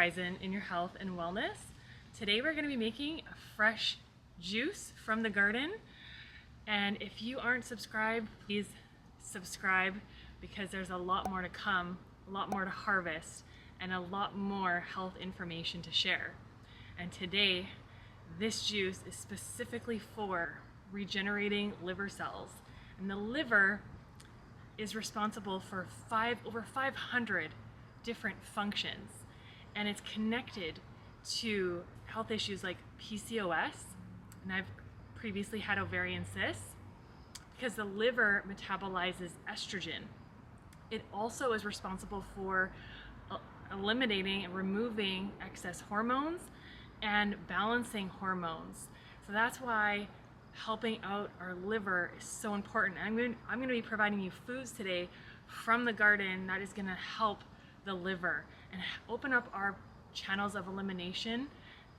horizon in your health and wellness. Today we're going to be making a fresh juice from the garden. And if you aren't subscribed, please subscribe because there's a lot more to come, a lot more to harvest, and a lot more health information to share. And today, this juice is specifically for regenerating liver cells. And the liver is responsible for over 500 different functions, and it's connected to health issues like PCOS, and I've previously had ovarian cysts, because the liver metabolizes estrogen. It also is responsible for eliminating and removing excess hormones and balancing hormones. So that's why helping out our liver is so important. I'm going to be providing you foods today from the garden that is going to help the liver and open up our channels of elimination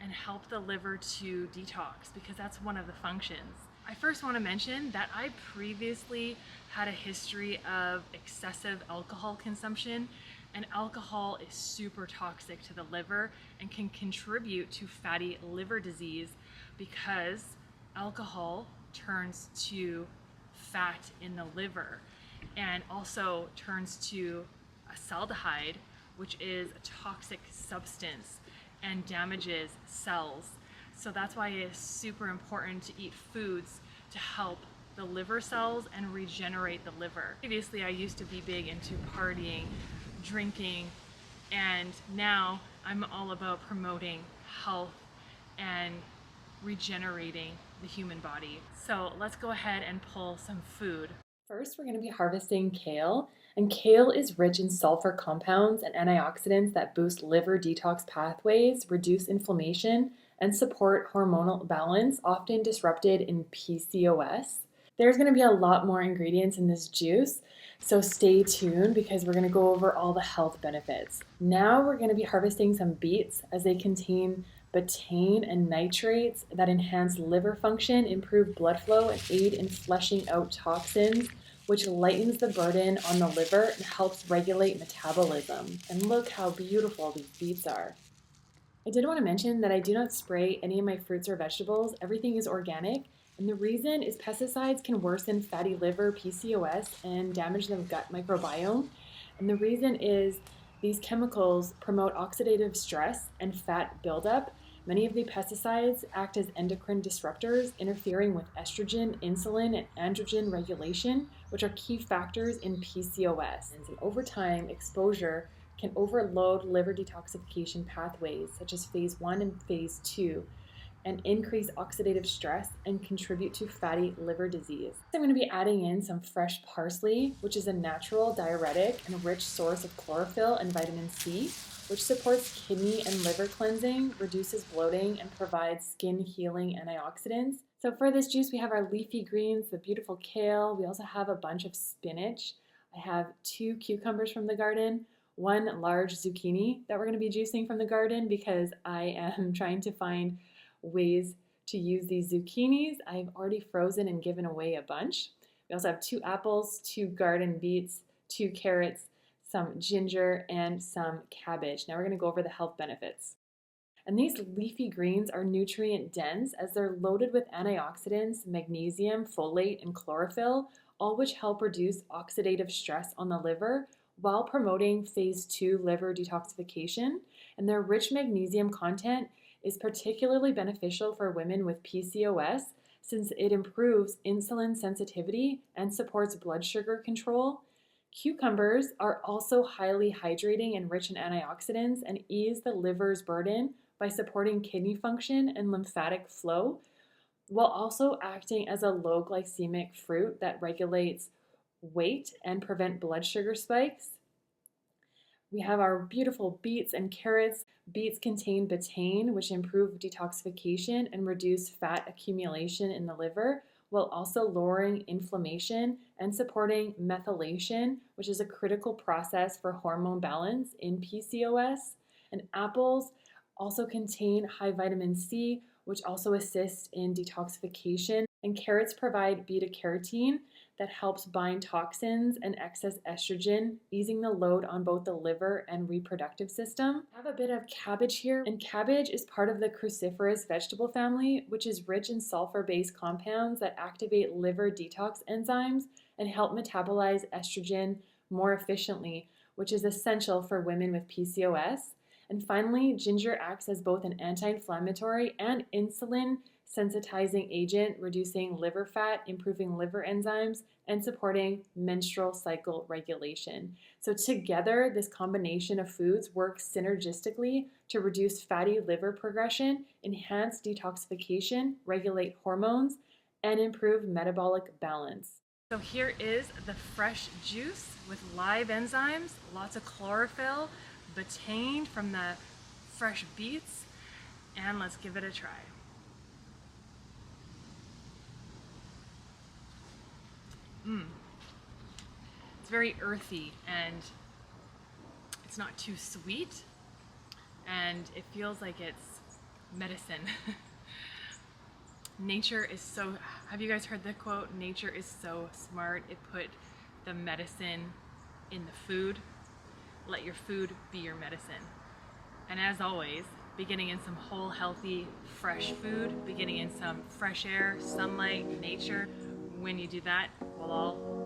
and help the liver to detox, because that's one of the functions. I first want to mention that I previously had a history of excessive alcohol consumption, and alcohol is super toxic to the liver and can contribute to fatty liver disease, because alcohol turns to fat in the liver and also turns to acetaldehyde, which is a toxic substance and damages cells. So that's why it is super important to eat foods to help the liver cells and regenerate the liver. Previously, I used to be big into partying, drinking, and now I'm all about promoting health and regenerating the human body. So let's go ahead and pull some food. First, we're going to be harvesting kale, and kale is rich in sulfur compounds and antioxidants that boost liver detox pathways, reduce inflammation, and support hormonal balance, often disrupted in PCOS. There's going to be a lot more ingredients in this juice, so stay tuned because we're going to go over all the health benefits. Now we're going to be harvesting some beets, as they contain betaine and nitrates that enhance liver function, improve blood flow, and aid in flushing out toxins, which lightens the burden on the liver and helps regulate metabolism. And look how beautiful these beets are. I did want to mention that I do not spray any of my fruits or vegetables. Everything is organic, and the reason is pesticides can worsen fatty liver, PCOS, and damage the gut microbiome. And the reason is these chemicals promote oxidative stress and fat buildup. Many of the pesticides act as endocrine disruptors, interfering with estrogen, insulin, and androgen regulation, which are key factors in PCOS. And over time, exposure can overload liver detoxification pathways, such as phase 1 and phase 2, and increase oxidative stress and contribute to fatty liver disease. I'm going to be adding in some fresh parsley, which is a natural diuretic and a rich source of chlorophyll and vitamin C, which supports kidney and liver cleansing, reduces bloating, and provides skin healing antioxidants. So for this juice, we have our leafy greens, the beautiful kale. We also have a bunch of spinach. I have 2 cucumbers from the garden, 1 large zucchini that we're going to be juicing from the garden, because I am trying to find ways to use these zucchinis. I've already frozen and given away a bunch. We also have 2 apples, 2 garden beets, 2 carrots, some ginger, and some cabbage. Now we're going to go over the health benefits. And these leafy greens are nutrient dense, as they're loaded with antioxidants, magnesium, folate, and chlorophyll, all which help reduce oxidative stress on the liver while promoting phase 2 liver detoxification. And their rich magnesium content is particularly beneficial for women with PCOS, since it improves insulin sensitivity and supports blood sugar control. Cucumbers are also highly hydrating and rich in antioxidants, and ease the liver's burden by supporting kidney function and lymphatic flow, while also acting as a low glycemic fruit that regulates weight and prevent blood sugar spikes. We have our beautiful beets and carrots. Beets contain betaine, which improve detoxification and reduce fat accumulation in the liver, while also lowering inflammation and supporting methylation, which is a critical process for hormone balance in PCOS. And apples also contain high vitamin C, which also assists in detoxification. And carrots provide beta carotene that helps bind toxins and excess estrogen, easing the load on both the liver and reproductive system. I have a bit of cabbage here, and cabbage is part of the cruciferous vegetable family, which is rich in sulfur-based compounds that activate liver detox enzymes and help metabolize estrogen more efficiently, which is essential for women with PCOS. And finally, ginger acts as both an anti-inflammatory and insulin sensitizing agent, reducing liver fat, improving liver enzymes, and supporting menstrual cycle regulation. So together, this combination of foods works synergistically to reduce fatty liver progression, enhance detoxification, regulate hormones, and improve metabolic balance. So here is the fresh juice with live enzymes, lots of chlorophyll, betaine from the fresh beets, and let's give it a try. It's very earthy and it's not too sweet, and it feels like it's medicine. Nature is so, have you guys heard the quote, nature is so smart, it put the medicine in the food. Let your food be your medicine. And as always, beginning in some whole, healthy, fresh food, beginning in some fresh air, sunlight, nature. When you do that, we'll all